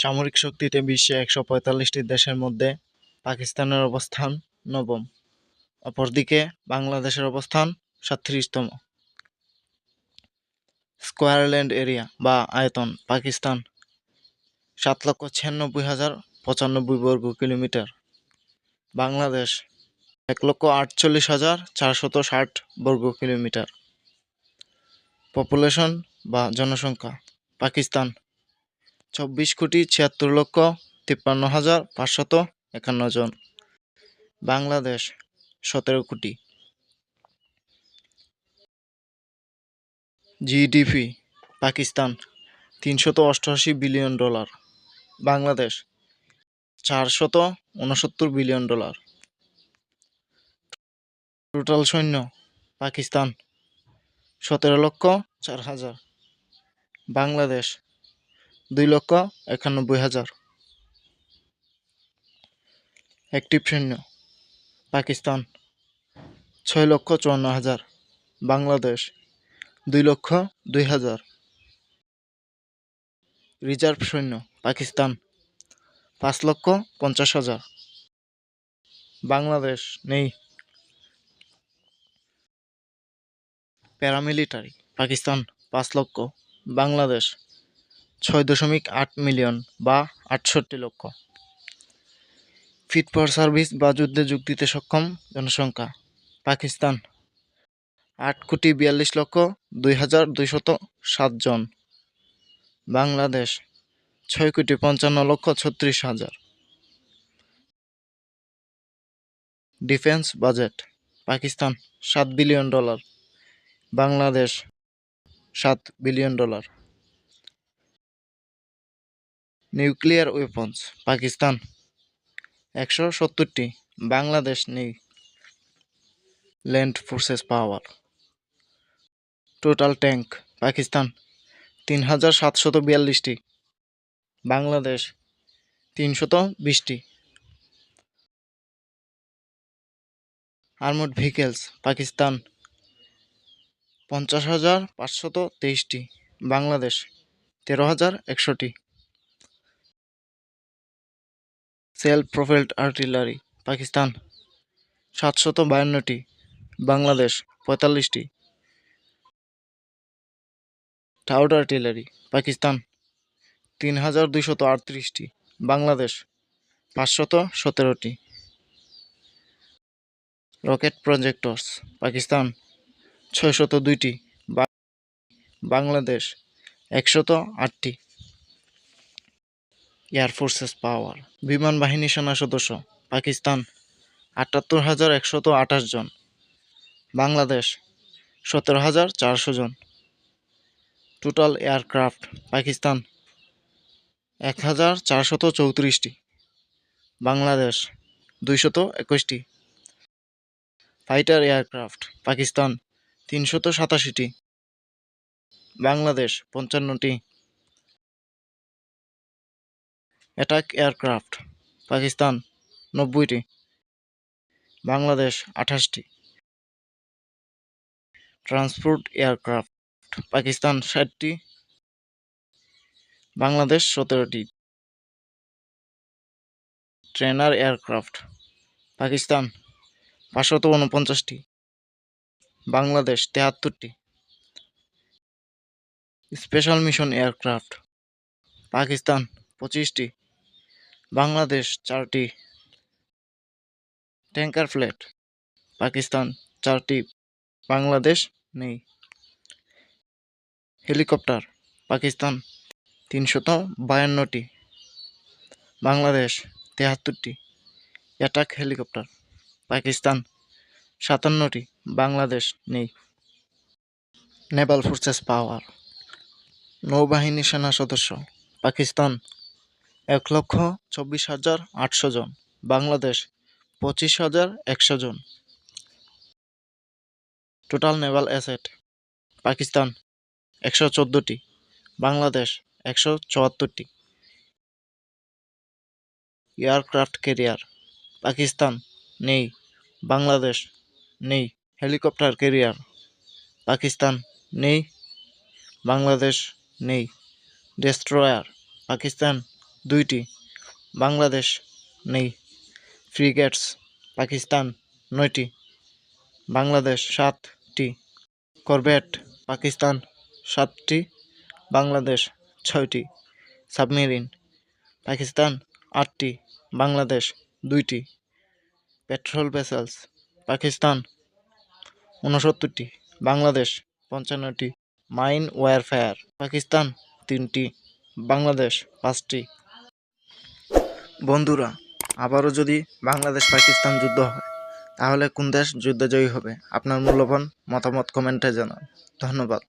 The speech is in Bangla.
সামরিক শক্তিতে বিশ্বে ১৪৫টি দেশের মধ্যে পাকিস্তানের অবস্থান নবম। অপরদিকে বাংলাদেশের অবস্থান ৩৭তম। স্কয়ার ল্যান্ড এরিয়া বা আয়তন পাকিস্তান ৭,৯৬,০৯৫ বর্গ কিলোমিটার, বাংলাদেশ ১,৪৮,৪৬০ বর্গ কিলোমিটার। পপুলেশন বা জনসংখ্যা পাকিস্তান ২৪,৭৬,৫৫,৫৫১ জন, বাংলাদেশ ১৭ কোটি। GDP Pakistan ৩৮৮ billion dollar, Bangladesh ৪৬৯ billion dollar. Total সৈন্য পাকিস্তান ১৭,০৪,০০০, বাংলাদেশ ২,৯১,০০০। অ্যাক্টিভ সৈন্য পাকিস্তান ৬,৫৪,০০০, বাংলাদেশ ২,০২,০০০। রিজার্ভ সৈন্য পাকিস্তান ৫,৫০,০০০, বাংলাদেশ নেই। প্যারামিলিটারি পাকিস্তান ৫ লক্ষ, বাংলাদেশ ৬.৮ মিলিয়ন বা ৬৮ লক্ষ। ফিট ফর সার্ভিস বা যুদ্ধে যোগ দিতে সক্ষম জনসংখ্যা পাকিস্তান ৮,৪২,২২,২৭ জন, বাংলাদেশ ৬,৫৫,৩৬,০০০। Defence budget Pakistan ৭ billion dollar, Bangladesh ৭ billion dollar. Nuclear weapons Pakistan ১৭০টি, বাংলাদেশ নেই। Land forces power total tank Pakistan ৩,৭৪২টি, বাংলাদেশ ৩২০টি। আর্মড ভেহিকেলস পাকিস্তান ৫০,৫২৩টি, বাংলাদেশ ১৩,১০০টি। সেলফ প্রোপেলড আর্টিলারি পাকিস্তান ৭৫২টি, বাংলাদেশ ৪৫টি। টাউড আর্টিলারি পাকিস্তান ৩,২৩৮টি, বাংলাদেশ ৫১৭টি। রকেট প্রজেক্টরস পাকিস্তান ৬০২টি, বাংলাদেশ ১০৮টি। এয়ার ফোর্সেস পাওয়ার বিমান বাহিনী সেনা সদস্য পাকিস্তান ৭৮,১২৮ জন, বাংলাদেশ ১৭,৪০০ জন। টোটাল এয়ারক্রাফট পাকিস্তান ১,৪৩৪টি, বাংলাদেশ ২২১টি। ফাইটার এয়ারক্রাফট পাকিস্তান ৩৮৭টি, বাংলাদেশ ৫৫টি। অ্যাটাক এয়ারক্রাফট পাকিস্তান ৯০টি, বাংলাদেশ ২৮টি। ট্রান্সপোর্ট এয়ারক্রাফট পাকিস্তান ৬০টি, বাংলাদেশ ১৭টি। ট্রেনার এয়ারক্রাফট পাকিস্তান ৫৪৯টি, বাংলাদেশ ৭৩টি। স্পেশাল মিশন এয়ারক্রাফট পাকিস্তান ২৫টি, বাংলাদেশ ৪টি। ট্যাঙ্কার ফ্লেট পাকিস্তান ৪টি, বাংলাদেশ নেই। হেলিকপ্টার পাকিস্তান ৩৫২টি, বাংলাদেশ ৭৩টি। অ্যাটাক হেলিকপ্টার পাকিস্তান ৫৭টি, বাংলাদেশ নেই। নেভাল ফোর্সেস পাওয়ার নৌবাহিনী সেনা সদস্য পাকিস্তান ১,২৪,৮০০ জন, বাংলাদেশ ২৫,১০০ জন। টোটাল নেভাল অ্যাসেট পাকিস্তান ১১৪টি, বাংলাদেশ ১৭৪টি। এয়ারক্রাফট ক্যারিয়ার পাকিস্তান নেই, বাংলাদেশ নেই। হেলিকপ্টার ক্যারিয়ার পাকিস্তান নেই, বাংলাদেশ নেই। ডেস্ট্রয়ার পাকিস্তান 2টি, বাংলাদেশ নেই। ফ্রিগেটস পাকিস্তান 9টি, বাংলাদেশ 7টি। করভেট পাকিস্তান 7টি, বাংলাদেশ 6টি। সাবমেরিন পাকিস্তান 8টি, বাংলাদেশ 2টি। পেট্রোল ভেসেলস পাকিস্তান 69টি, বাংলাদেশ 55টি। মাইন ওয়ারফেয়ার পাকিস্তান 3টি, বাংলাদেশ 5টি। বন্ধুরা, আবারও যদি বাংলাদেশ পাকিস্তান যুদ্ধ হয় তাহলে কোন দেশ যুদ্ধে জয়ী হবে? আপনার মূল্যবান মতামত কমেন্টে জানান। ধন্যবাদ।